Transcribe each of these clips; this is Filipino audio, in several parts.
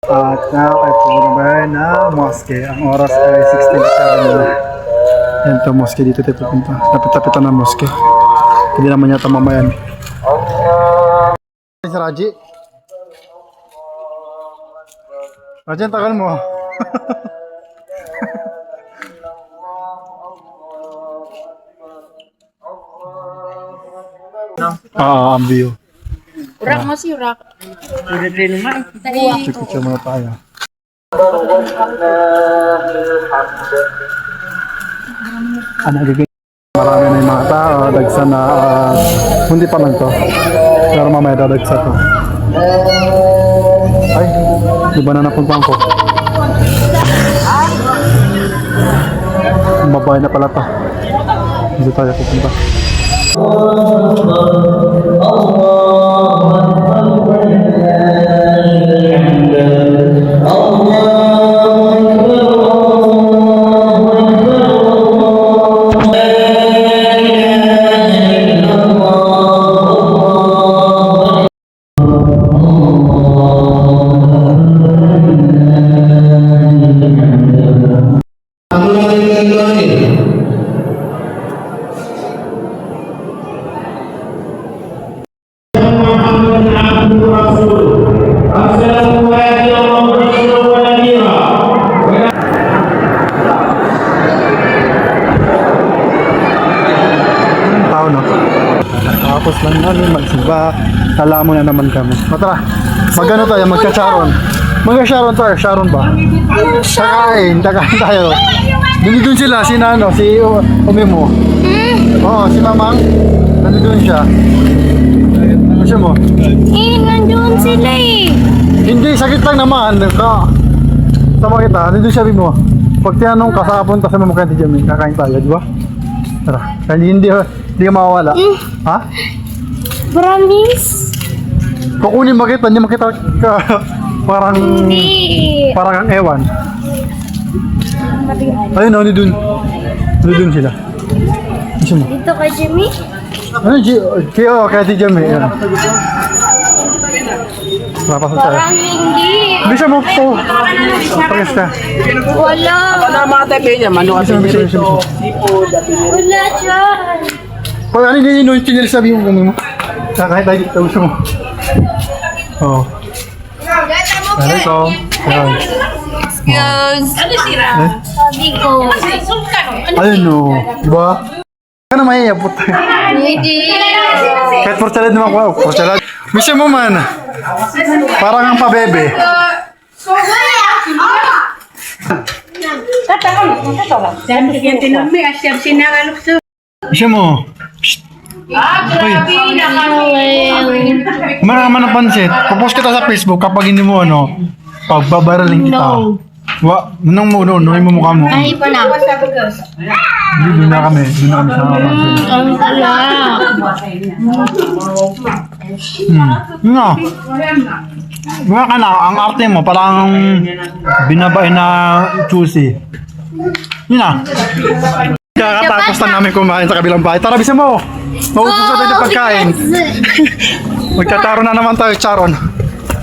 At now ay pupunta na mosque. Ang oras ay 16:07 na. Yan to mosque dito tayo pupunta. Lapit-lapitan na mosque. Hindi naman yata mamayan. Si Raji. Raji, ang tagal mo. Ang view. Urak mo si Urak. Udah din naman. Picture muna tayo. Marami na yung mga tao, dagsa na, hindi pa lang to. Pero mamaya dadagsa to. Ay, di ba na napuntahan ko? Mabay na pala to. Hindi tayo pupunta. Tapos lang namin magsimba. Alam mo na naman kami. Tara, magano tayo, magka-sharon. Magka-sharon tayo, sharon ba? Kakain tayo. Nandun sila, si Nano, si Umi mo. Oo, si Mamang. Nandun siya. Ano siya mo? Nandun sila eh. Hindi, sakit lang naman. Sama kita, nandun siya mo. Pag tinanong ka sa punta sa mamukha ni Jamie, kakain tayo, di ba? Tara, hindi ka mawawala. Ha? Promise? Kukunin mo kita, hindi mo kita parang kang ewan. Ayun, nandun sila. Ano mo? Dito kay Jimmy? Ano, kaya si Jamie. Napasok tayo. Parang hindi. Hindi siya mo po. Pagkas ka. Wala. Wala mga tayo niya, mano kasi dito. Wala dyan. Pag ano yung chinelis sabi mo kung mo. Kahit tayo dito gusto mo. Oo. Ano ito? Excuse. Ano sira? Sabi ko. Ayun o. Diba? Ano mahiyapot tayo? Hindi. Kahit porchalad naman ko. Porchalad. Misya mo man. Parang ang pabebe. Misya mo. Marama ng pansit. Popost kita sa Facebook kapag hindi mo pagbabaraling kita. Nung mo mukha mo. Ay, pala. Doon na kami sa Ang pala. No. Mga ka na, ang arte mo parang binabae na juicy. Yun na. Kakatapos na namin kumain sa kabilang bahay. Tara, bisa mo! Maubos na tayo ng pagkain. Magtataro na naman tayo, Charon.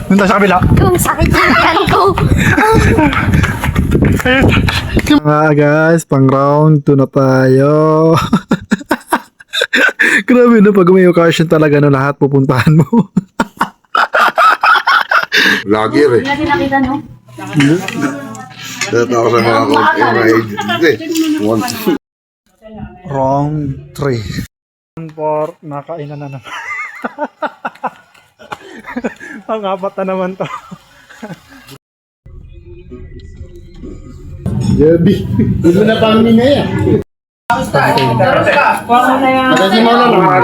Doon tayo sa kabila. Yung sakit ng yan ko. Guys, pang round 2 na tayo. Grabe na pag may occasion talaga na lahat pupuntahan mo. Lagi rin. Hindi nakita, no? Tatawa sa mga agent dito eh. Round 3. Round 4, nakainan na naman. Ang apat na naman to. Gabi. Ito na pangin na yan. Kasi mo na naman.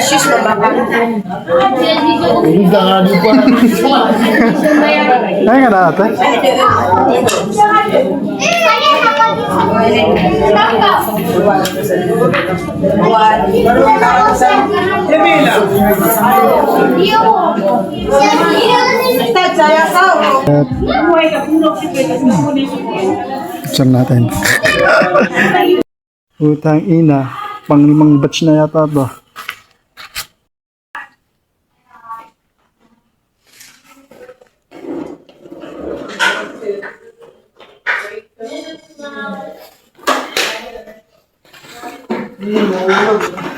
Sis, Hindi nga di pa. Ay nga na ate. Picture natin. Utang ina. Pang-5 batch na yata to. Hmm.